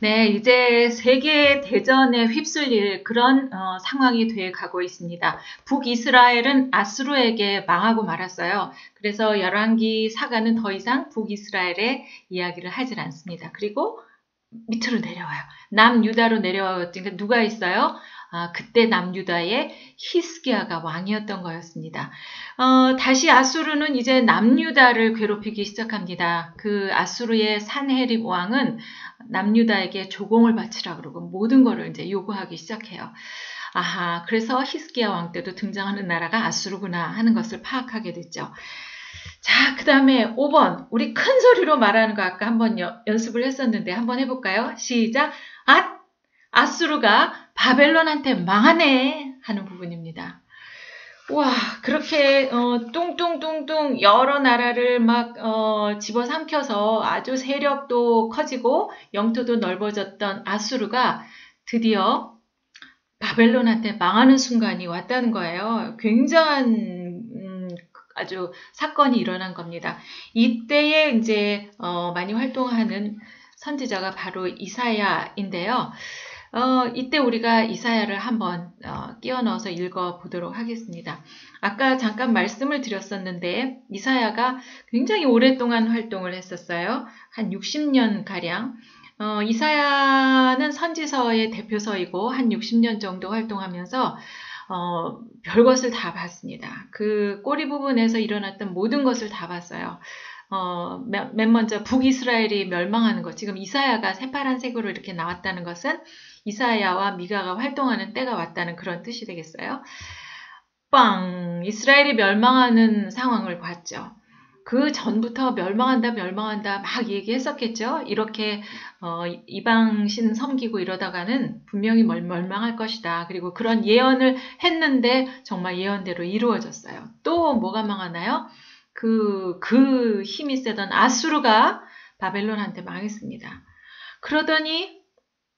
네, 이제 세계 대전에 휩쓸릴 그런 상황이 돼 가고 있습니다. 북이스라엘은 아수르에게 망하고 말았어요. 그래서 열왕기 사가는 더 이상 북이스라엘의 이야기를 하질 않습니다. 그리고 밑으로 내려와요. 남유다로 내려왔으니까 누가 있어요? 그때 남유다의 히스기야가 왕이었던 거였습니다. 다시 아수르는 이제 남유다를 괴롭히기 시작합니다. 그 아수르의 산헤립 왕은 남유다에게 조공을 바치라 그러고 모든 거를 이제 요구하기 시작해요. 아하, 그래서 히스기야 왕 때도 등장하는 나라가 아수르구나 하는 것을 파악하게 됐죠. 자, 그 다음에 5번. 우리 큰 소리로 말하는 거 아까 한번 연습을 했었는데 한번 해볼까요? 시작. 아수르가 바벨론한테 망하네 하는 부분입니다. 와, 그렇게 뚱뚱뚱뚱 여러 나라를 막 집어삼켜서 아주 세력도 커지고 영토도 넓어졌던 아수르가 드디어 바벨론한테 망하는 순간이 왔다는 거예요. 굉장한 아주 사건이 일어난 겁니다. 이때에 이제 많이 활동하는 선지자가 바로 이사야인데요. 이때 우리가 이사야를 한번 끼워 넣어서 읽어보도록 하겠습니다. 아까 잠깐 말씀을 드렸었는데 이사야가 굉장히 오랫동안 활동을 했었어요. 한 60년가량. 이사야는 선지서의 대표서이고 한 60년 정도 활동하면서 별것을 다 봤습니다. 그 꼬리 부분에서 일어났던 모든 것을 다 봤어요. 맨 먼저 북이스라엘이 멸망하는 것. 지금 이사야가 새파란색으로 이렇게 나왔다는 것은 이사야와 미가가 활동하는 때가 왔다는 그런 뜻이 되겠어요. 이스라엘이 멸망하는 상황을 봤죠. 그 전부터 멸망한다 막 얘기했었겠죠. 이렇게 이방신 섬기고 이러다가는 분명히 멸망할 것이다. 그리고 그런 예언을 했는데 정말 예언대로 이루어졌어요. 또 뭐가 망하나요? 그 힘이 세던 아수르가 바벨론한테 망했습니다. 그러더니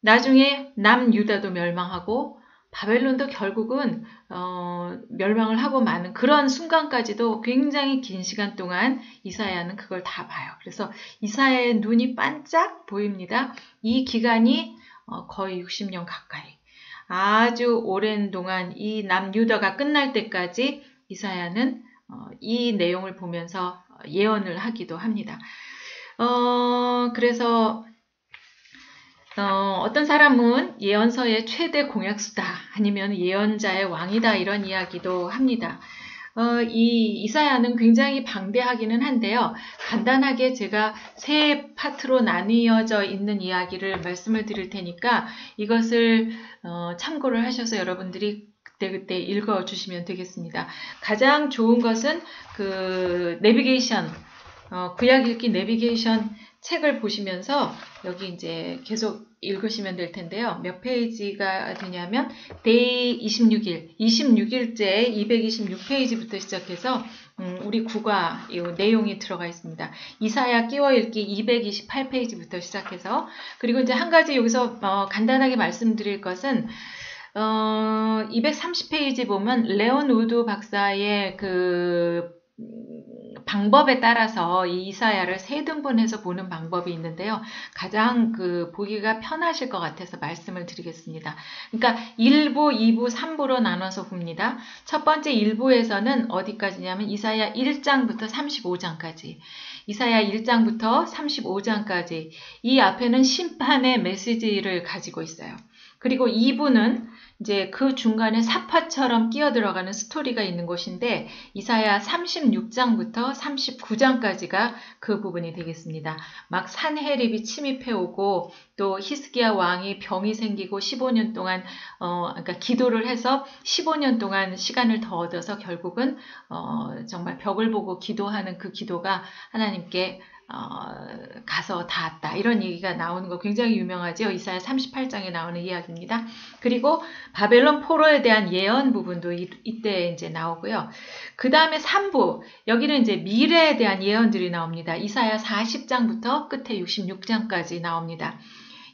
나중에 남유다도 멸망하고 바벨론도 결국은 멸망을 하고 마는 그런 순간까지도 굉장히 긴 시간 동안 이사야는 그걸 다 봐요. 그래서 이사야의 눈이 반짝 보입니다. 이 기간이 거의 60년 가까이. 아주 오랜 동안 이 남유다가 끝날 때까지 이사야는 이 내용을 보면서 예언을 하기도 합니다. 그래서 어떤 사람은 예언서의 최대 공약수다 아니면 예언자의 왕이다 이런 이야기도 합니다. 이 이사야는 굉장히 방대하기는 한데요. 간단하게 제가 세 파트로 나뉘어져 있는 이야기를 말씀을 드릴 테니까 이것을 참고를 하셔서 여러분들이 그때 읽어주시면 되겠습니다. 가장 좋은 것은 그 내비게이션, 구약 읽기 내비게이션 책을 보시면서 여기 이제 계속 읽으시면 될 텐데요. 몇 페이지가 되냐면 데이 26일, 26일째 226페이지부터 시작해서 우리 국어 이 내용이 들어가 있습니다. 이사야 끼워 읽기 228페이지부터 시작해서 그리고 이제 한 가지 여기서 간단하게 말씀드릴 것은 230페이지 보면 레온 우드 박사의 그 방법에 따라서 이 이사야를 세 등분해서 보는 방법이 있는데요. 가장 보기가 편하실 것 같아서 말씀을 드리겠습니다. 그러니까 1부, 2부, 3부로 나눠서 봅니다. 첫 번째 1부에서는 어디까지냐면 이사야 1장부터 35장까지. 이사야 1장부터 35장까지. 이 앞에는 심판의 메시지를 가지고 있어요. 그리고 2부는 이제 그 중간에 사파처럼 끼어 들어가는 스토리가 있는 곳인데 이사야 36장부터 39장까지가 그 부분이 되겠습니다. 막 산헤립이 침입해 오고 또 히스기야 왕이 병이 생기고 15년 동안 그러니까 기도를 해서 15년 동안 시간을 더 얻어서 결국은 정말 벽을 보고 기도하는 그 기도가 하나님께 가서 닿았다. 이런 얘기가 나오는 거 굉장히 유명하죠. 이사야 38장에 나오는 이야기입니다. 그리고 바벨론 포로에 대한 예언 부분도 이때 이제 나오고요. 그 다음에 3부, 여기는 이제 미래에 대한 예언들이 나옵니다. 이사야 40장부터 끝에 66장까지 나옵니다.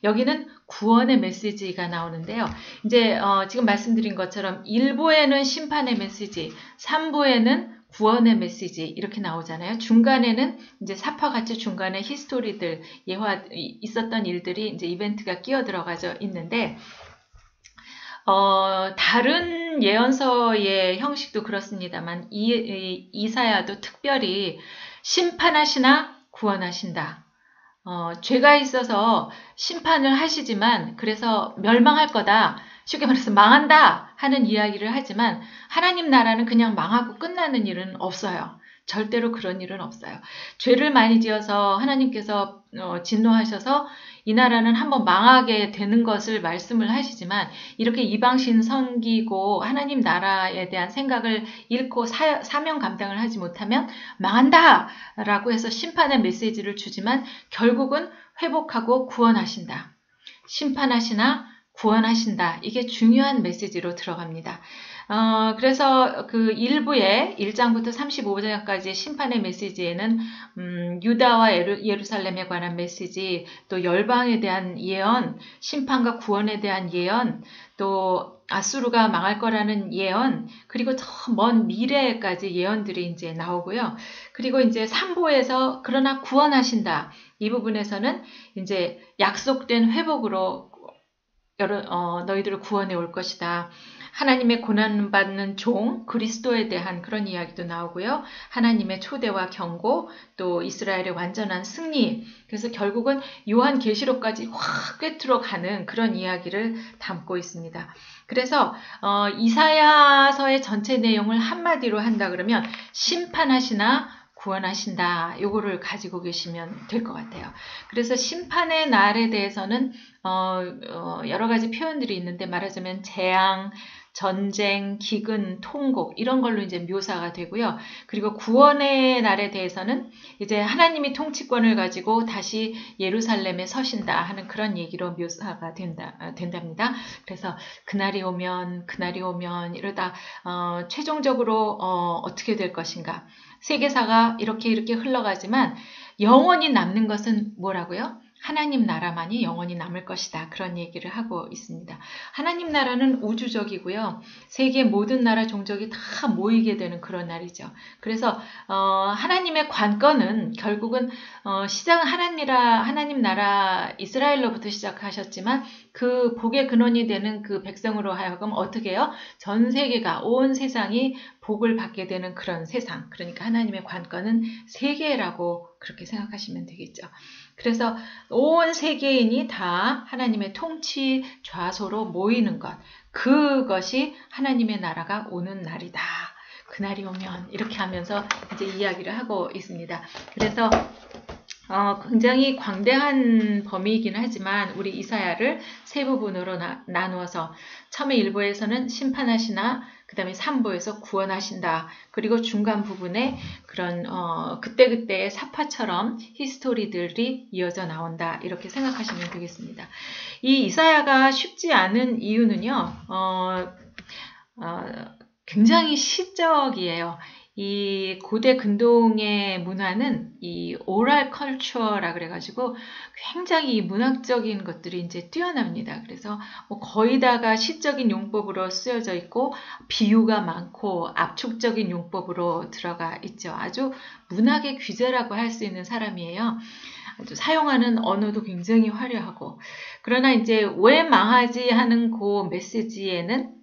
여기는 구원의 메시지가 나오는데요. 이제 지금 말씀드린 것처럼 1부에는 심판의 메시지, 3부에는 구원의 메시지 이렇게 나오잖아요. 중간에는 이제 사파같이 중간에 히스토리들 있었던 일들이 이제 이벤트가 끼어 들어가져 있는데 다른 예언서의 형식도 그렇습니다만 이사야도 특별히 심판하시나 구원하신다. 죄가 있어서 심판을 하시지만 그래서 멸망할 거다. 쉽게 말해서 망한다 하는 이야기를 하지만 하나님 나라는 그냥 망하고 끝나는 일은 없어요. 절대로 그런 일은 없어요. 죄를 많이 지어서 하나님께서 진노하셔서 이 나라는 한번 망하게 되는 것을 말씀을 하시지만 이렇게 이방신 섬기고 하나님 나라에 대한 생각을 잃고 사명 감당을 하지 못하면 망한다 라고 해서 심판의 메시지를 주지만 결국은 회복하고 구원하신다. 심판하시나 구원하신다. 이게 중요한 메시지로 들어갑니다. 그래서 그 1부의 1장부터 35장까지 심판의 메시지에는 유다와 예루살렘에 관한 메시지, 또 열방에 대한 예언, 심판과 구원에 대한 예언, 또 아수르가 망할 거라는 예언, 그리고 더 먼 미래까지 예언들이 이제 나오고요. 그리고 이제 3부에서 그러나 구원하신다. 이 부분에서는 이제 약속된 회복으로 너희들을 구원해 올 것이다. 하나님의 고난받는 종 그리스도에 대한 그런 이야기도 나오고요. 하나님의 초대와 경고, 또 이스라엘의 완전한 승리. 그래서 결국은 요한계시록까지 확 꿰뚫어 가는 그런 이야기를 담고 있습니다. 그래서 이사야서의 전체 내용을 한마디로 한다 그러면 심판하시나 구원하신다. 요거를 가지고 계시면 될 것 같아요. 그래서 심판의 날에 대해서는 여러 가지 표현들이 있는데 말하자면 재앙, 전쟁, 기근, 통곡 이런 걸로 이제 묘사가 되고요. 그리고 구원의 날에 대해서는 이제 하나님이 통치권을 가지고 다시 예루살렘에 서신다 하는 그런 얘기로 묘사가 된답니다. 그래서 그날이 오면 이러다 최종적으로 어떻게 될 것인가? 세계사가 이렇게 흘러가지만 영원히 남는 것은 뭐라고요? 하나님 나라만이 영원히 남을 것이다. 그런 얘기를 하고 있습니다. 하나님 나라는 우주적이고요. 세계 모든 나라 종족이 다 모이게 되는 그런 날이죠. 그래서 하나님의 관건은 결국은 시작은 하나님 나라 이스라엘로부터 시작하셨지만 그 복의 근원이 되는 그 백성으로 하여금 어떻게 해요? 전 세계가 온 세상이 복을 받게 되는 그런 세상. 그러니까 하나님의 관건은 세계라고 그렇게 생각하시면 되겠죠. 그래서 온 세계인이 다 하나님의 통치 좌소로 모이는 것. 그것이 하나님의 나라가 오는 날이다. 그날이 오면 이렇게 하면서 이제 이야기를 하고 있습니다. 그래서 굉장히 광대한 범위이긴 하지만 우리 이사야를 세 부분으로 나누어서 처음에 1부에서는 심판하시나 그 다음에 3부에서 구원하신다. 그리고 중간 부분에 그런 그때그때의 사파처럼 히스토리들이 이어져 나온다. 이렇게 생각하시면 되겠습니다. 이 이사야가 쉽지 않은 이유는요. 굉장히 시적이에요. 이 고대 근동의 문화는 이 오랄 컬처라 그래가지고 굉장히 문학적인 것들이 이제 뛰어납니다. 그래서 거의 다가 시적인 용법으로 쓰여져 있고 비유가 많고 압축적인 용법으로 들어가 있죠. 아주 문학의 귀재라고 할 수 있는 사람이에요. 아주 사용하는 언어도 굉장히 화려하고 그러나 이제 왜 망하지 하는 그 메시지에는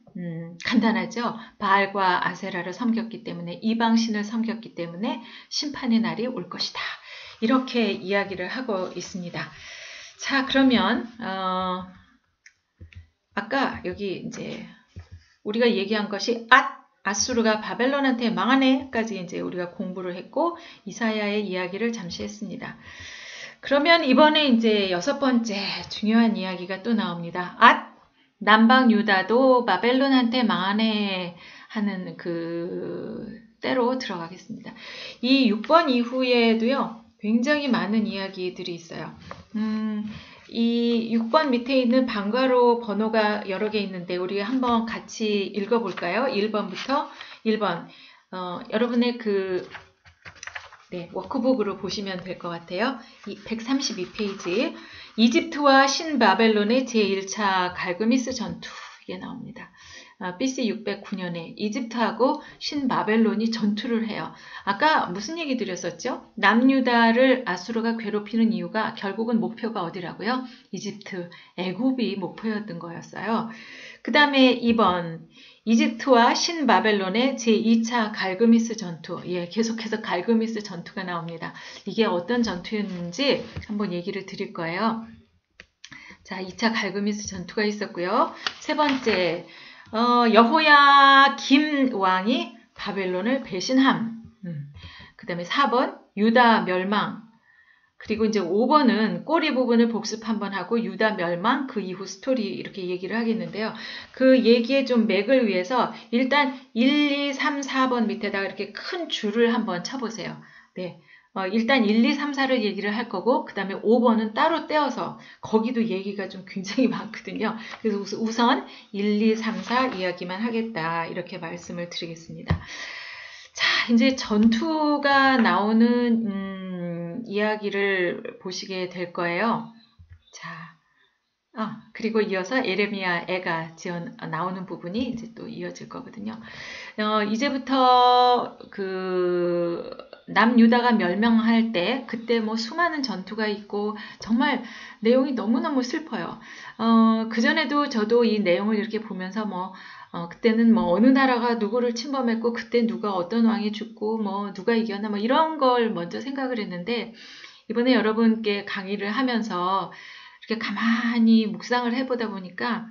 간단하죠. 바알과 아세라를 섬겼기 때문에 이방신을 섬겼기 때문에 심판의 날이 올 것이다. 이렇게 이야기를 하고 있습니다. 자, 그러면 아까 여기 이제 우리가 얘기한 것이 아수르가 바벨론한테 망하네까지 이제 우리가 공부를 했고 이사야의 이야기를 잠시 했습니다. 그러면 이번에 이제 6번째 중요한 이야기가 또 나옵니다. 남방 유다도 바벨론한테 망하네 하는 그 때로 들어가겠습니다. 이 6번 이후에도요. 굉장히 많은 이야기들이 있어요. 이 6번 밑에 있는 방과로 번호가 여러 개 있는데 우리 한번 같이 읽어볼까요? 1번부터 1번. 여러분의 워크북으로 보시면 될 것 같아요. 132페이지. 이집트와 신바벨론의 제1차 갈그미스 전투 이게 나옵니다. BC 609년에 이집트하고 신바벨론이 전투를 해요. 아까 무슨 얘기 드렸었죠? 남유다를 아수르가 괴롭히는 이유가 결국은 목표가 어디라고요? 이집트, 애굽이 목표였던 거였어요. 그 다음에 2번 이집트와 신바벨론의 제2차 갈그미스 전투. 예, 계속해서 갈그미스 전투가 나옵니다. 이게 어떤 전투였는지 한번 얘기를 드릴 거예요. 자, 2차 갈그미스 전투가 있었고요. 세 번째, 여호야김 왕이 바벨론을 배신함. 그 다음에 4번, 유다 멸망. 그리고 이제 5번은 꼬리 부분을 복습 한번 하고 유다 멸망 그 이후 스토리 이렇게 얘기를 하겠는데요. 그 얘기의 좀 맥을 위해서 일단 1, 2, 3, 4번 밑에다가 이렇게 큰 줄을 한번 쳐보세요. 네. 일단 1, 2, 3, 4를 얘기를 할 거고 그 다음에 5번은 따로 떼어서 거기도 얘기가 좀 굉장히 많거든요. 그래서 우선 1, 2, 3, 4 이야기만 하겠다 이렇게 말씀을 드리겠습니다. 자, 이제 전투가 나오는 이야기를 보시게 될 거예요. 자, 그리고 이어서 에레미야 애가 나오는 부분이 이제 또 이어질 거거든요. 이제부터 남유다가 멸망할 때 그때 뭐 수많은 전투가 있고 정말 내용이 너무너무 슬퍼요. 그전에도 저도 이 내용을 이렇게 보면서 그때는 어느 나라가 누구를 침범했고 그때 누가 어떤 왕이 죽고 누가 이겼나 이런 걸 먼저 생각을 했는데 이번에 여러분께 강의를 하면서 이렇게 가만히 묵상을 해보다 보니까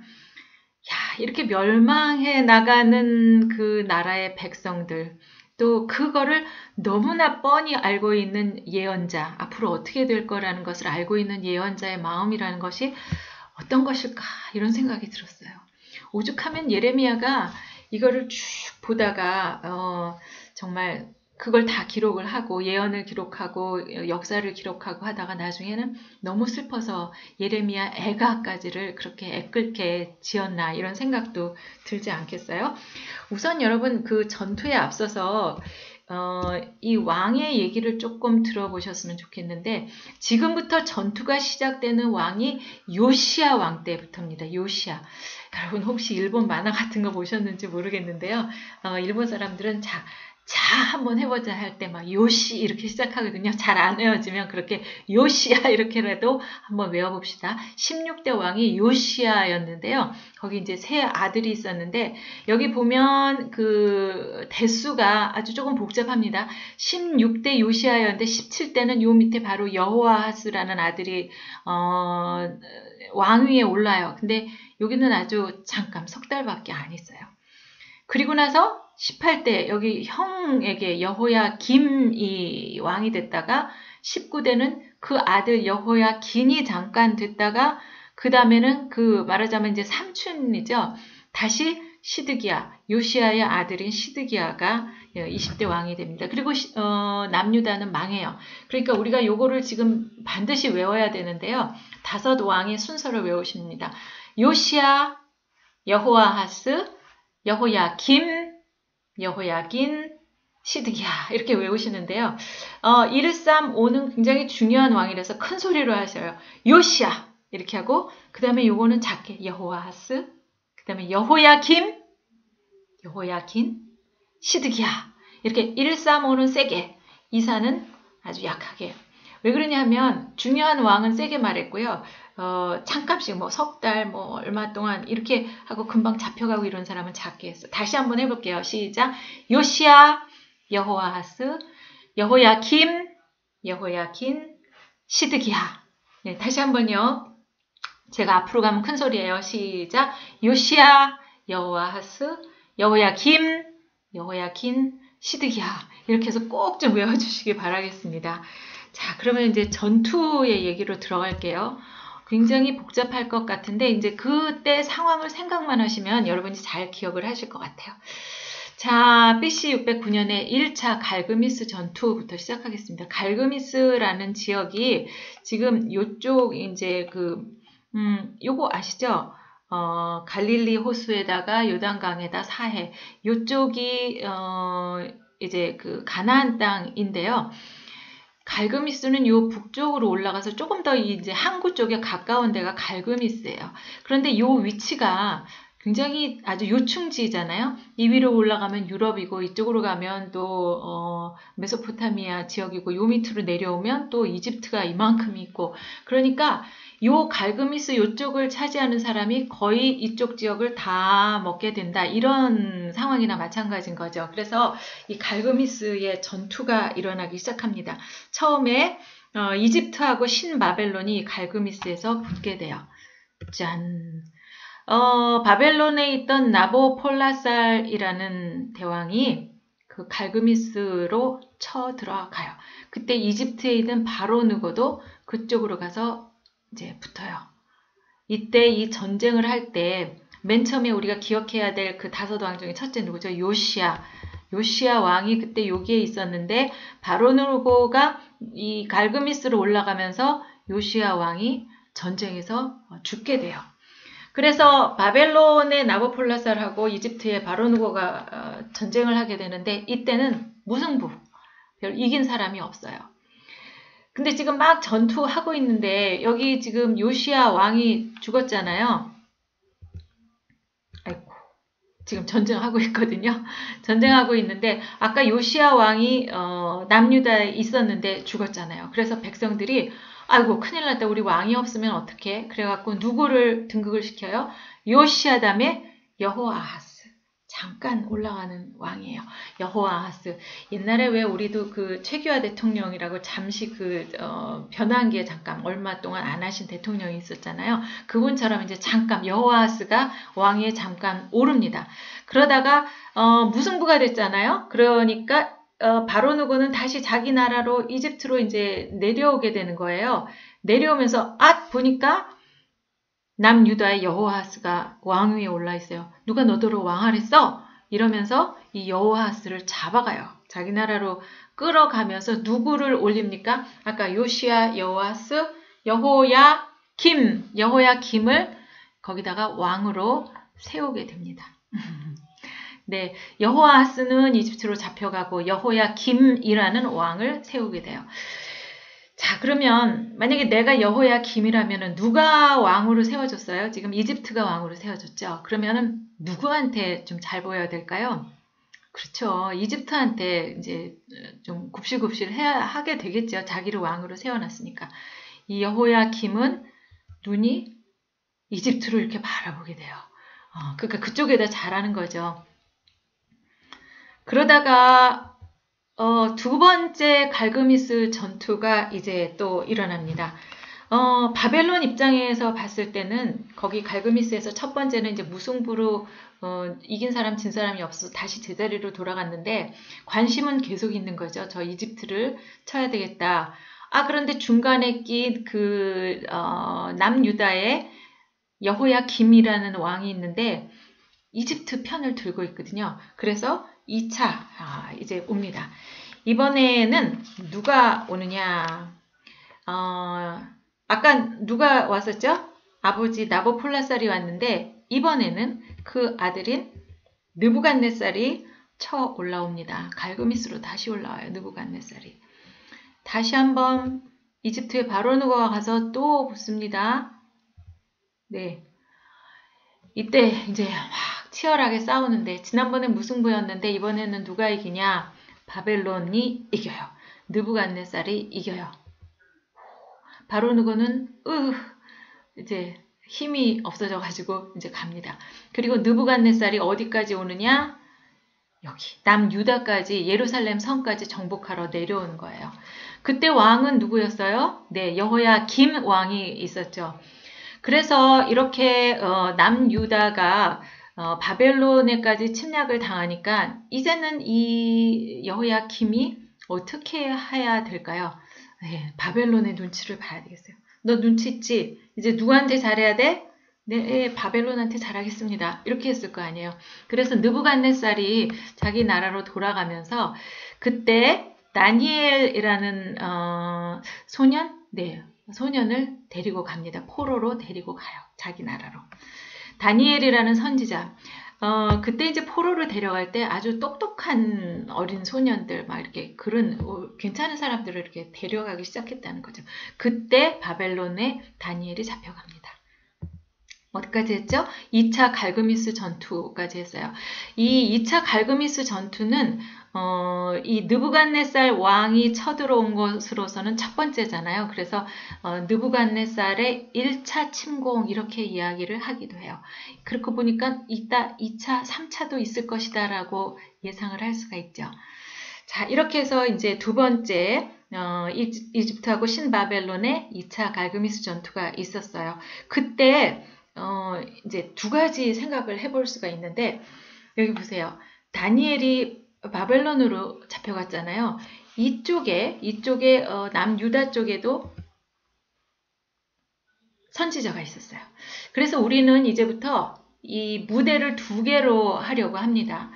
이렇게 멸망해 나가는 그 나라의 백성들 또 그거를 너무나 뻔히 알고 있는 예언자 앞으로 어떻게 될 거라는 것을 알고 있는 예언자의 마음이라는 것이 어떤 것일까 이런 생각이 들었어요. 오죽하면 예레미야가 이거를 쭉 보다가 정말 그걸 다 기록을 하고 예언을 기록하고 역사를 기록하고 하다가 나중에는 너무 슬퍼서 예레미야 애가까지를 그렇게 애끓게 지었나 이런 생각도 들지 않겠어요? 우선 여러분 그 전투에 앞서서 이 왕의 얘기를 조금 들어보셨으면 좋겠는데 지금부터 전투가 시작되는 왕이 요시야 왕 때부터입니다. 요시야. 여러분 혹시 일본 만화 같은 거 보셨는지 모르겠는데요. 일본 사람들은 자 한번 해보자 할 때 요시 이렇게 시작하거든요. 잘 안 외워지면 그렇게 요시야 이렇게라도 한번 외워봅시다. 16대 왕이 요시야였는데요. 거기 이제 세 아들이 있었는데 여기 보면 그 대수가 아주 조금 복잡합니다. 16대 요시야였는데 17대는 요 밑에 바로 여호아하스라는 아들이 왕위에 올라요. 근데 여기는 아주 잠깐 석 달밖에 안 있어요. 그리고 나서 18대 여기 형에게 여호야김이 왕이 됐다가 19대는 그 아들 여호야긴이 잠깐 됐다가 그 다음에는 말하자면 이제 삼촌이죠. 다시 시드기야, 요시야의 아들인 시드기야가 20대 왕이 됩니다. 그리고 남유다는 망해요. 그러니까 우리가 요거를 지금 반드시 외워야 되는데요. 5 왕의 순서를 외우십니다. 요시야, 여호아하스, 여호야김, 여호야긴, 시드기야 이렇게 외우시는데요. 1, 3, 5는 굉장히 중요한 왕이라서 큰 소리로 하셔요. 요시야 이렇게 하고 그 다음에 요거는 작게 여호아하스, 그 다음에 여호야김, 여호야긴, 시드기야 이렇게 1, 3, 5는 세게 2, 4는 아주 약하게. 왜 그러냐면 중요한 왕은 세게 말했고요. 잠깐씩 석 달 얼마 동안 이렇게 하고 금방 잡혀가고 이런 사람은 작게 했어. 다시 한번 해볼게요. 시작. 요시야, 여호아하스, 여호야김, 여호야긴, 시드기야. 네, 다시 한번요. 제가 앞으로 가면 큰 소리예요. 시작. 요시야, 여호아하스, 여호야김, 여호야긴, 시드기야. 이렇게 해서 꼭 좀 외워주시기 바라겠습니다. 자, 그러면 이제 전투의 얘기로 들어갈게요. 굉장히 복잡할 것 같은데 이제 그때 상황을 생각만 하시면 여러분이 잘 기억을 하실 것 같아요. 자, BC 609년에 1차 갈그미스 전투부터 시작하겠습니다. 갈그미스라는 지역이 지금 요쪽 이제 요거 아시죠? 갈릴리 호수에다가 요단강에다 사해 요쪽이 이제 가나안 땅인데요. 갈그미스는 요 북쪽으로 올라가서 조금 더 이제 항구 쪽에 가까운 데가 갈그미스예요. 그런데 요 위치가 굉장히 아주 요충지잖아요. 이 위로 올라가면 유럽이고 이쪽으로 가면 또 메소포타미아 지역이고 요 밑으로 내려오면 또 이집트가 이만큼 있고 그러니까 요 갈그미스 요쪽을 차지하는 사람이 거의 이쪽 지역을 다 먹게 된다. 이런 상황이나 마찬가지인 거죠. 그래서 이 갈그미스의 전투가 일어나기 시작합니다. 처음에 이집트하고 신바벨론이 갈그미스에서 붙게 돼요. 짠. 바벨론에 있던 나보폴라살이라는 대왕이 그 갈그미스로 쳐들어가요. 그때 이집트에 있는 바로누고도 그쪽으로 가서 이제 붙어요. 이때 이 전쟁을 할 때 맨 처음에 우리가 기억해야 될 그 다섯 왕 중에 첫째 누구죠? 요시야. 요시야 왕이 그때 여기에 있었는데 바로누고가 이 갈그미스로 올라가면서 요시야 왕이 전쟁에서 죽게 돼요. 그래서 바벨론의 나보폴라살하고 이집트의 바로누고가 전쟁을 하게 되는데 이때는 무승부. 별 이긴 사람이 없어요. 근데 지금 막 전투하고 있는데 여기 지금 요시야 왕이 죽었잖아요. 아이고, 지금 전쟁하고 있거든요. 전쟁하고 있는데 아까 요시야 왕이 남유다에 있었는데 죽었잖아요. 그래서 백성들이 아이고 큰일 났다. 우리 왕이 없으면 어떡해? 그래갖고 누구를 등극을 시켜요? 요시야 다음에 여호아하스. 잠깐 올라가는 왕이에요. 여호아하스. 옛날에 왜 우리도 그 최규하 대통령이라고 잠시 변환기에 잠깐 얼마 동안 안 하신 대통령이 있었잖아요. 그분처럼 이제 잠깐 여호아하스가 왕위에 잠깐 오릅니다. 그러다가 무승부가 됐잖아요. 그러니까 바로누고는 다시 자기 나라로 이집트로 이제 내려오게 되는 거예요. 내려오면서 보니까 남유다의 여호아하스가 왕위에 올라 있어요. 누가 너더러 왕하랬어? 이러면서 이 여호아하스를 잡아가요. 자기 나라로 끌어가면서 누구를 올립니까? 아까 요시야, 여호아스, 여호야김을 거기다가 왕으로 세우게 됩니다. 네, 여호아하스는 이집트로 잡혀가고 여호야김이라는 왕을 세우게 돼요. 자, 그러면 만약에 내가 여호야김이라면 누가 왕으로 세워졌어요? 지금 이집트가 왕으로 세워졌죠. 그러면은 누구한테 좀 잘 보여야 될까요? 그렇죠. 이집트한테 이제 좀 굽실굽실 하게 되겠죠. 자기를 왕으로 세워놨으니까. 이 여호야김은 눈이 이집트로 이렇게 바라보게 돼요. 그러니까 그쪽에다 잘하는 거죠. 그러다가 두 번째 갈그미스 전투가 이제 또 일어납니다. 바벨론 입장에서 봤을 때는 거기 갈그미스에서 첫 번째는 이제 무승부로 이긴 사람 진 사람이 없어서 다시 제자리로 돌아갔는데 관심은 계속 있는 거죠. 저 이집트를 쳐야 되겠다. 그런데 중간에 낀 남유다의 여호야김이라는 왕이 있는데 이집트 편을 들고 있거든요. 그래서 2차 이제 옵니다. 이번에는 누가 오느냐? 아까 누가 왔었죠? 아버지 나보폴라살이 왔는데 이번에는 그 아들인 느부갓네살이 쳐 올라옵니다. 갈그미스로 다시 올라와요. 느부갓네살이. 다시 한번 이집트의 바로누고가 가서 또 붙습니다. 네. 이때 이제 막 치열하게 싸우는데 지난번엔 무승부였는데 이번에는 누가 이기냐? 바벨론이 이겨요. 느부갓네살이 이겨요. 바로누고는 이제 힘이 없어져 가지고 이제 갑니다. 그리고 느부갓네살이 어디까지 오느냐? 여기 남유다까지 예루살렘 성까지 정복하러 내려오는 거예요. 그때 왕은 누구였어요? 네, 여호야김 왕이 있었죠. 그래서 이렇게 남유다가 바벨론에까지 침략을 당하니까 이제는 이 여호야김이 어떻게 해야 될까요? 네, 바벨론의 눈치를 봐야 되겠어요. 너 눈치 있지? 이제 누구한테 잘해야 돼? 네, 바벨론한테 잘하겠습니다. 이렇게 했을 거 아니에요. 그래서 느부갓네살이 자기 나라로 돌아가면서 그때 다니엘이라는 소년? 네, 소년을 데리고 갑니다. 포로로 데리고 가요. 자기 나라로. 다니엘이라는 선지자. 그때 이제 포로를 데려갈 때 아주 똑똑한 어린 소년들, 막 이렇게 그런 괜찮은 사람들을 이렇게 데려가기 시작했다는 거죠. 그때 바벨론에 다니엘이 잡혀갑니다. 어디까지 했죠? 2차 갈그미스 전투까지 했어요. 이 2차 갈그미스 전투는 이 느부갓네살 왕이 쳐들어온 것으로서는 첫 번째잖아요. 그래서 느부갓네살의 1차 침공 이렇게 이야기를 하기도 해요. 그렇게 보니까 이따 2차, 3차도 있을 것이다 라고 예상을 할 수가 있죠. 자, 이렇게 해서 이제 두 번째 이집트하고 신바벨론의 2차 갈그미스 전투가 있었어요. 그때 이제 두 가지 생각을 해볼 수가 있는데, 여기 보세요. 다니엘이 바벨론으로 잡혀갔잖아요. 이쪽에 남유다 쪽에도 선지자가 있었어요. 그래서 우리는 이제부터 이 무대를 두 개로 하려고 합니다.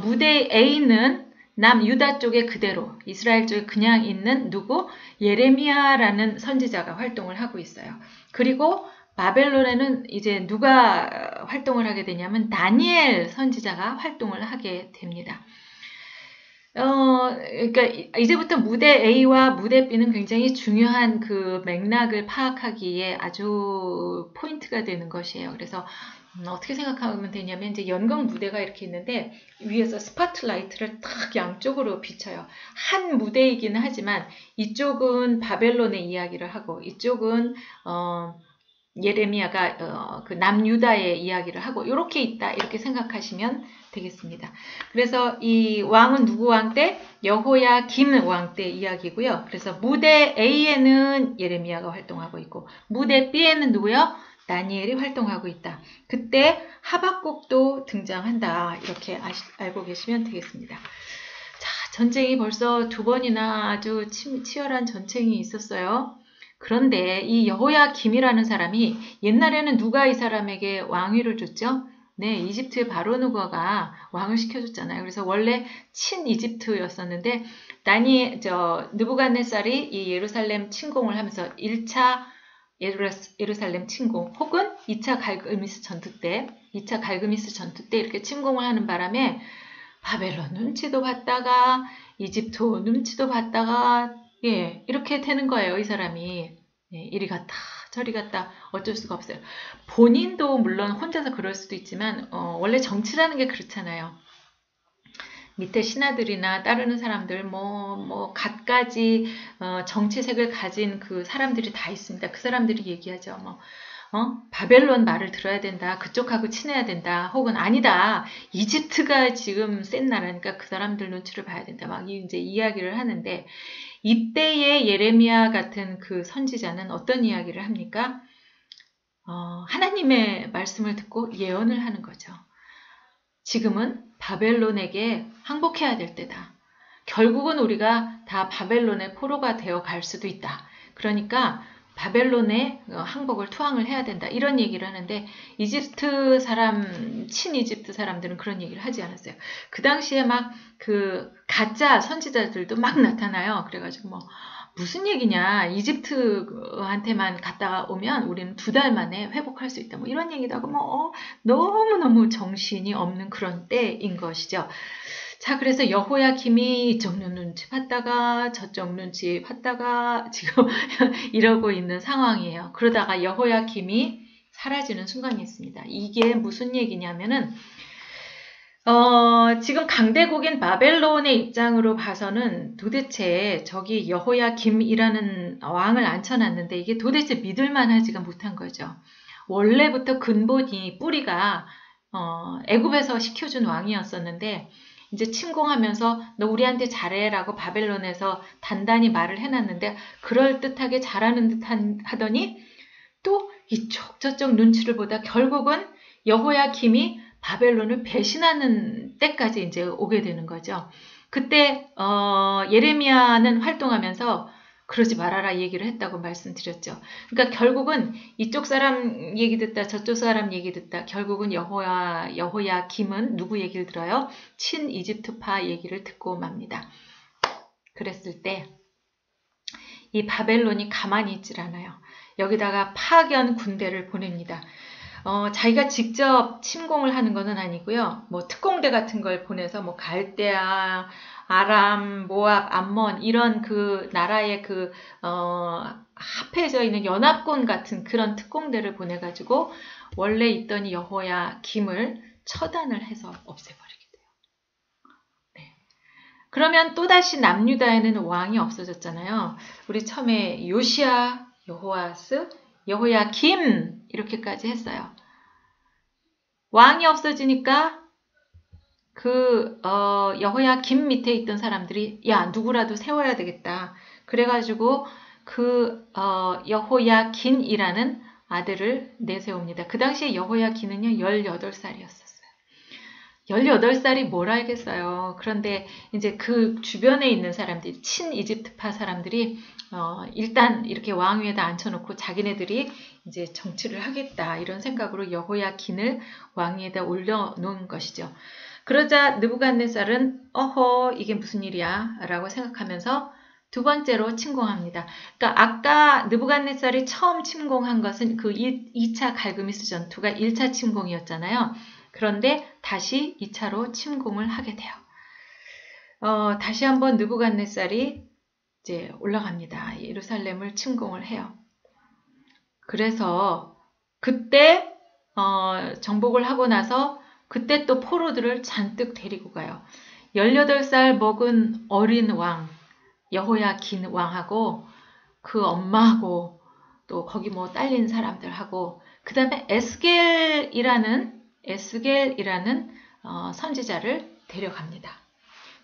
무대 A는 남유다 쪽에 그대로, 이스라엘 쪽에 그냥 있는 누구? 예레미야라는 선지자가 활동을 하고 있어요. 그리고 바벨론에는 이제 누가 활동을 하게 되냐면 다니엘 선지자가 활동을 하게 됩니다. 그러니까 이제부터 무대 A와 무대 B는 굉장히 중요한 그 맥락을 파악하기에 아주 포인트가 되는 것이에요. 그래서 어떻게 생각하면 되냐면 이제 연극 무대가 이렇게 있는데 위에서 스포트라이트를 탁 양쪽으로 비춰요. 한 무대이기는 하지만 이쪽은 바벨론의 이야기를 하고 이쪽은 예레미야가 그 남유다의 이야기를 하고 이렇게 있다 이렇게 생각하시면 되겠습니다. 그래서 이 왕은 누구 왕 때? 여호야김 왕 때 이야기고요. 그래서 무대 A에는 예레미야가 활동하고 있고 무대 B에는 누구요? 다니엘이 활동하고 있다. 그때 하박국도 등장한다. 이렇게 알고 계시면 되겠습니다. 자, 전쟁이 벌써 두 번이나 아주 치열한 전쟁이 있었어요. 그런데 이 여호야김이라는 사람이 옛날에는 누가 이 사람에게 왕위를 줬죠? 네, 이집트의 바로누가가 왕을 시켜줬잖아요. 그래서 원래 친이집트였었는데 느부갓네살이 이 예루살렘 침공을 하면서 1차 예루살렘 침공 혹은 2차 갈그미스 전투 때 이렇게 침공을 하는 바람에 바벨론 눈치도 봤다가 이집트 눈치도 봤다가 이렇게 되는 거예요. 이 사람이 이리 갔다 저리 갔다 어쩔 수가 없어요. 본인도 물론 혼자서 그럴 수도 있지만 원래 정치라는 게 그렇잖아요. 밑에 신하들이나 따르는 사람들 갖가지 정치색을 가진 그 사람들이 다 있습니다. 그 사람들이 얘기하죠. 바벨론 말을 들어야 된다. 그쪽하고 친해야 된다. 혹은 아니다. 이집트가 지금 센 나라니까 그 사람들 눈치를 봐야 된다. 막 이제 이야기를 하는데 이때의 예레미야 같은 그 선지자는 어떤 이야기를 합니까? 하나님의 말씀을 듣고 예언을 하는 거죠. 지금은 바벨론에게 항복해야 될 때다. 결국은 우리가 다 바벨론의 포로가 되어 갈 수도 있다. 그러니까 바벨론의 항복을 투항을 해야 된다. 이런 얘기를 하는데 이집트 사람, 친이집트 사람들은 그런 얘기를 하지 않았어요. 그 당시에 막 그 가짜 선지자들도 막 나타나요. 그래가지고 무슨 얘기냐. 이집트한테만 갔다가 오면 우리는 2달 만에 회복할 수 있다. 이런 얘기도 하고 너무너무 정신이 없는 그런 때인 것이죠. 자, 그래서 여호야김이 이쪽 눈치 봤다가 저쪽 눈치 봤다가 지금 이러고 있는 상황이에요. 그러다가 여호야김이 사라지는 순간이 있습니다. 이게 무슨 얘기냐면은 지금 강대국인 바벨론의 입장으로 봐서는 도대체 저기 여호야김이라는 왕을 앉혀놨는데 이게 도대체 믿을만하지가 못한 거죠. 원래부터 근본이 뿌리가 애굽에서 시켜준 왕이었었는데 이제 침공하면서 너 우리한테 잘해라고 바벨론에서 단단히 말을 해놨는데 그럴듯하게 잘하는 듯 하더니 또 이쪽 저쪽 눈치를 보다 결국은 여호야김이 바벨론을 배신하는 때까지 이제 오게 되는 거죠. 그때 예레미야는 활동하면서 그러지 말아라 얘기를 했다고 말씀드렸죠. 그러니까 결국은 이쪽 사람 얘기 듣다 저쪽 사람 얘기 듣다 결국은 여호야김은 누구 얘기를 들어요? 친이집트파 얘기를 듣고 맙니다. 그랬을 때 이 바벨론이 가만히 있질 않아요. 여기다가 파견 군대를 보냅니다. 자기가 직접 침공을 하는 것은 아니고요. 뭐 특공대 같은 걸 보내서 뭐 갈대아, 아람, 모압, 암몬 이런 그 나라의 합해져 있는 연합군 같은 그런 특공대를 보내가지고 원래 있던 여호야김을 처단을 해서 없애버리게 돼요. 네. 그러면 또다시 남유다에는 왕이 없어졌잖아요. 우리 처음에 요시야, 여호아스, 여호야김 이렇게까지 했어요. 왕이 없어지니까 여호야김 밑에 있던 사람들이 야 누구라도 세워야 되겠다. 그래가지고 여호야긴이라는 아들을 내세웁니다. 그 당시에 여호야긴은요 18살이었었어요. 18살이 뭘 알겠어요. 그런데 이제 그 주변에 있는 사람들이 친이집트파 사람들이 일단 이렇게 왕 위에다 앉혀놓고 자기네들이 이제 정치를 하겠다 이런 생각으로 여호야긴을 왕 위에다 올려놓은 것이죠. 그러자 느부갓네살은 어허 이게 무슨 일이야 라고 생각하면서 두 번째로 침공합니다. 그러니까 아까 느부갓네살이 처음 침공한 것은 그 2차 갈그미스 전투가 1차 침공이었잖아요. 그런데 다시 2차로 침공을 하게 돼요. 다시 한번 느부갓네살이 이제 올라갑니다. 예루살렘을 침공을 해요. 그래서 그때 정복을 하고 나서 그때 또 포로들을 잔뜩 데리고 가요. 18살 먹은 어린 왕 여호야긴 왕하고 그 엄마하고 또 거기 뭐 딸린 사람들하고 그 다음에 에스겔이라는 선지자를 데려갑니다.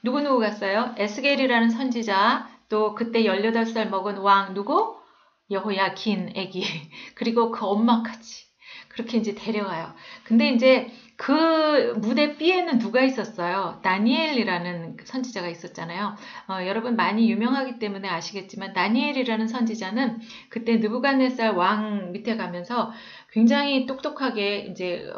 누구 갔어요? 에스겔이라는 선지자, 또 그때 18살 먹은 왕 누구? 여호야긴 애기, 그리고 그 엄마까지 그렇게 이제 데려가요. 근데 이제 그 무대 B에는 누가 있었어요? 다니엘이라는 선지자가 있었잖아요. 여러분 많이 유명하기 때문에 아시겠지만 다니엘이라는 선지자는 그때 느부갓네살 왕 밑에 가면서 굉장히 똑똑하게 이제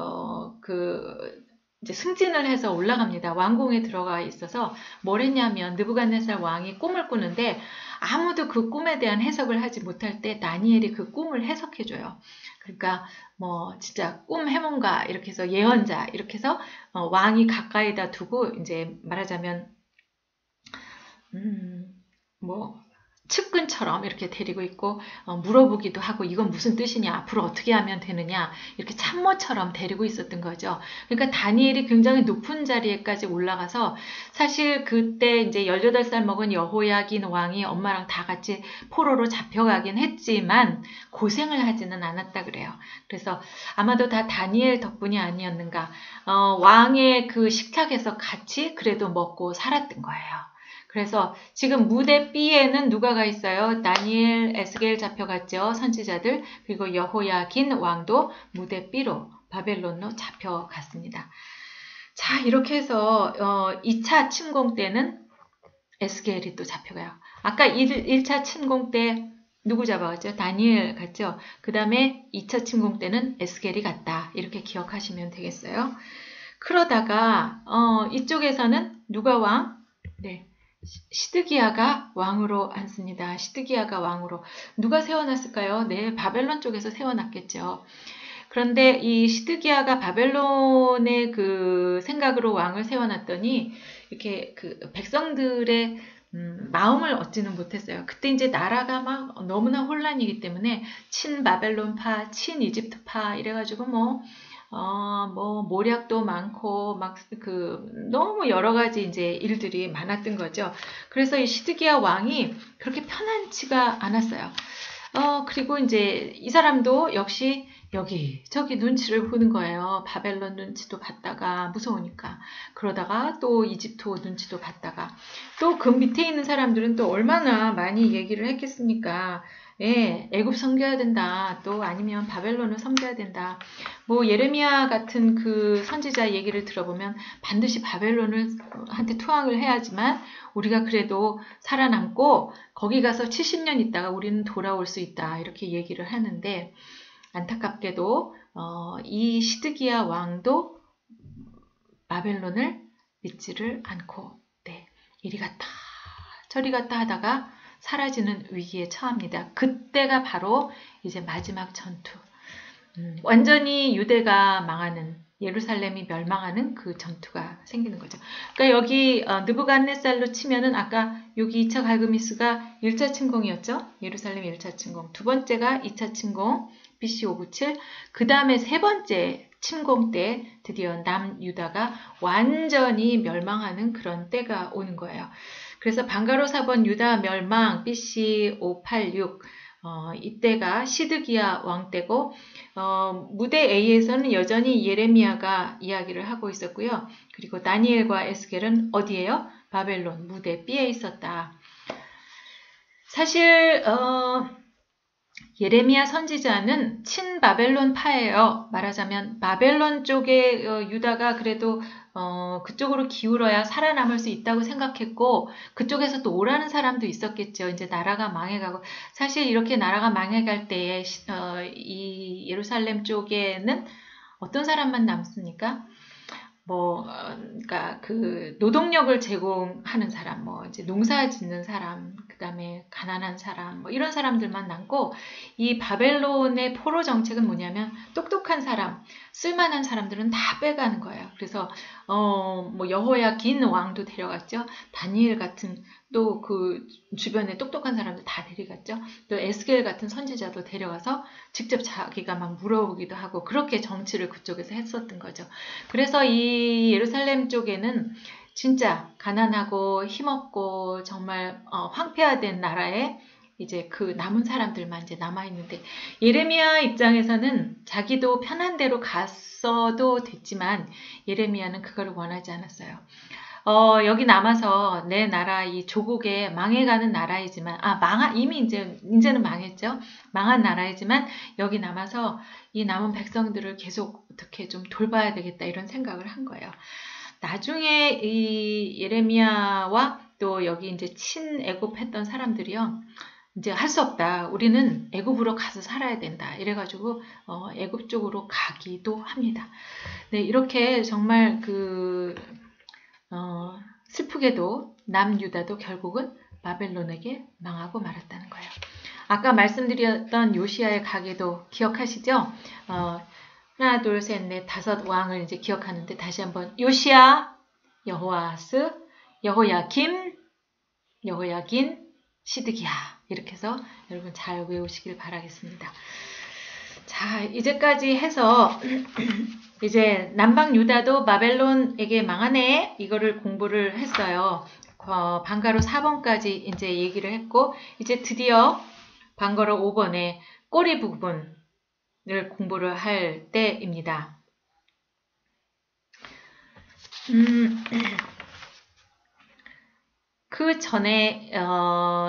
이제 승진을 해서 올라갑니다. 왕궁에 들어가 있어서 뭘 했냐면 느부갓네살 왕이 꿈을 꾸는데 아무도 그 꿈에 대한 해석을 하지 못할 때 다니엘이 그 꿈을 해석해줘요. 그러니까 뭐 진짜 꿈 해몽가 이렇게 해서 예언자 이렇게 해서 왕이 가까이다 두고 이제 말하자면 뭐 측근처럼 이렇게 데리고 있고 물어보기도 하고 이건 무슨 뜻이냐 앞으로 어떻게 하면 되느냐 이렇게 참모처럼 데리고 있었던 거죠. 그러니까 다니엘이 굉장히 높은 자리에까지 올라가서 사실 그때 이제 18살 먹은 여호야긴 왕이 엄마랑 다 같이 포로로 잡혀가긴 했지만 고생을 하지는 않았다 그래요. 그래서 아마도 다 다니엘 덕분이 아니었는가. 왕의 그 식탁에서 같이 그래도 먹고 살았던 거예요. 그래서 지금 무대 B에는 누가 가 있어요? 다니엘, 에스겔 잡혀갔죠. 선지자들. 그리고 여호야긴 왕도 무대 B로 바벨론으로 잡혀갔습니다. 자, 이렇게 해서 2차 침공 때는 에스겔이 또 잡혀가요. 아까 1차 침공 때 누구 잡아갔죠? 다니엘 갔죠. 그 다음에 2차 침공 때는 에스겔이 갔다. 이렇게 기억하시면 되겠어요. 그러다가 이쪽에서는 누가 왕? 네. 시드기야가 왕으로 앉습니다. 시드기야가 왕으로. 누가 세워놨을까요? 네, 바벨론 쪽에서 세워놨겠죠. 그런데 이 시드기야가 바벨론의 그 생각으로 왕을 세워놨더니 이렇게 그 백성들의 마음을 얻지는 못했어요. 그때 이제 나라가 막 너무나 혼란이기 때문에 친바벨론파, 친이집트파 이래가지고 뭐 모략도 많고, 너무 여러 가지 이제 일들이 많았던 거죠. 그래서 이 시드기야 왕이 그렇게 편안치가 않았어요. 그리고 이제 이 사람도 역시 저기 눈치를 보는 거예요. 바벨론 눈치도 봤다가 무서우니까. 그러다가 또 이집트 눈치도 봤다가 또 그 밑에 있는 사람들은 또 얼마나 많이 얘기를 했겠습니까? 예, 애굽 섬겨야 된다. 또 아니면 바벨론을 섬겨야 된다. 뭐 예레미야 같은 그 선지자 얘기를 들어보면 반드시 바벨론을 한테 투항을 해야지만 우리가 그래도 살아남고 거기 가서 70년 있다가 우리는 돌아올 수 있다. 이렇게 얘기를 하는데 안타깝게도 이 시드기야 왕도 바벨론을 믿지를 않고 이리 갔다 저리 갔다 하다가 사라지는 위기에 처합니다. 그때가 바로 이제 마지막 전투. 완전히 유대가 망하는, 예루살렘이 멸망하는 그 전투가 생기는 거죠. 그러니까 여기 느부갓네살로 치면은 아까 여기 2차 갈그미스가 1차 침공이었죠. 예루살렘 1차 침공. 두 번째가 2차 침공 BC 597. 그 다음에 세 번째 침공 때 드디어 남유다가 완전히 멸망하는 그런 때가 오는 거예요. 그래서 방가로 사본 유다 멸망 BC 586 이때가 시드기야 왕 때고 무대 A에서는 여전히 예레미야가 이야기를 하고 있었고요. 그리고 다니엘과 에스겔은 어디예요? 바벨론 무대 B에 있었다. 사실 예레미야 선지자는 친바벨론파예요. 말하자면 바벨론 쪽에 유다가 그래도 그쪽으로 기울어야 살아남을 수 있다고 생각했고 그쪽에서 또 오라는 사람도 있었겠죠. 이제 나라가 망해가고 사실 이렇게 나라가 망해갈 때에 이 예루살렘 쪽에는 어떤 사람만 남습니까? 그러니까 그 노동력을 제공하는 사람, 이제 농사 짓는 사람, 그 다음에 가난한 사람, 이런 사람들만 남고, 이 바벨론의 포로 정책은 뭐냐면, 똑똑한 사람, 쓸만한 사람들은 다 빼가는 거예요. 그래서, 여호야긴 왕도 데려갔죠. 다니엘 같은, 또 그 주변에 똑똑한 사람들 다 데려갔죠. 또 에스겔 같은 선지자도 데려가서 직접 자기가 막 물어보기도 하고, 그렇게 정치를 그쪽에서 했었던 거죠. 그래서 이 예루살렘 쪽에는 진짜 가난하고 힘없고 정말 황폐화된 나라에 이제 그 남은 사람들만 이제 남아있는데 예레미야 입장에서는 자기도 편한 대로 갔어도 됐지만 예레미야는 그거를 원하지 않았어요. 여기 남아서 내 나라 이 조국에 망해가는 나라이지만 이미 이제는 망했죠. 망한 나라이지만 여기 남아서 이 남은 백성들을 계속 어떻게 좀 돌봐야 되겠다 이런 생각을 한 거예요. 나중에 이 예레미야와 또 여기 이제 친애굽했던 사람들이요. 이제 할 수 없다. 우리는 애굽으로 가서 살아야 된다. 이래가지고 애굽 쪽으로 가기도 합니다. 네, 이렇게 정말 슬프게도 남유다도 결국은 바벨론에게 망하고 말았다는 거예요. 아까 말씀드렸던 요시야의 가계도 기억하시죠? 하나, 둘, 셋, 넷, 다섯 왕을 이제 기억하는데 다시 한번 요시야, 여호아스, 여호야김, 여호야긴, 시드기야 이렇게 해서 여러분 잘 외우시길 바라겠습니다. 자, 이제까지 해서 이제 남방 유다도 바벨론에게 망하네 이거를 공부를 했어요. 방가로 4번까지 이제 얘기를 했고 이제 드디어 방가로 5번에 꼬리 부분을 공부를 할 때입니다. 그 전에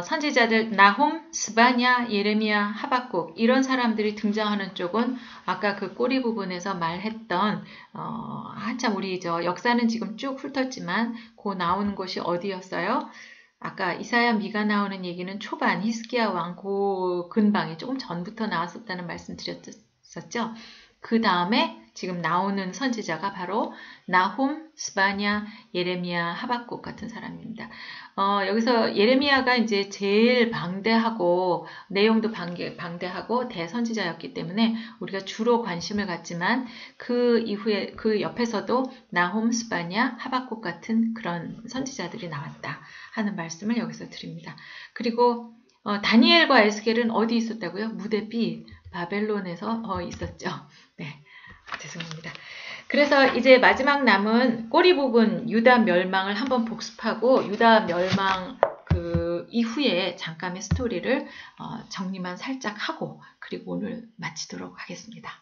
선지자들 나훔, 스바냐, 예레미야, 하박국 이런 사람들이 등장하는 쪽은 아까 그 꼬리 부분에서 말했던 한참 우리 역사는 지금 쭉 훑었지만 그 나오는 곳이 어디였어요? 아까 이사야 미가 나오는 얘기는 초반 히스기야 왕 그 근방에 조금 전부터 나왔었다는 말씀 드렸었죠. 그 다음에 지금 나오는 선지자가 바로 나훔, 스바냐, 예레미야, 하박국 같은 사람입니다. 여기서 예레미야가 이제 제일 방대하고 내용도 방대하고 대선지자였기 때문에 우리가 주로 관심을 갖지만 그 이후에 그 옆에서도 나훔, 스바냐, 하박국 같은 그런 선지자들이 나왔다 하는 말씀을 여기서 드립니다. 그리고 다니엘과 에스겔은 어디 있었다고요? 무대 B 바벨론에서 있었죠. 네, 죄송합니다. 그래서 이제 마지막 남은 꼬리 부분 유다 멸망을 한번 복습하고 유다 멸망 그 이후에 잠깐의 스토리를 정리만 살짝 하고 그리고 오늘 마치도록 하겠습니다.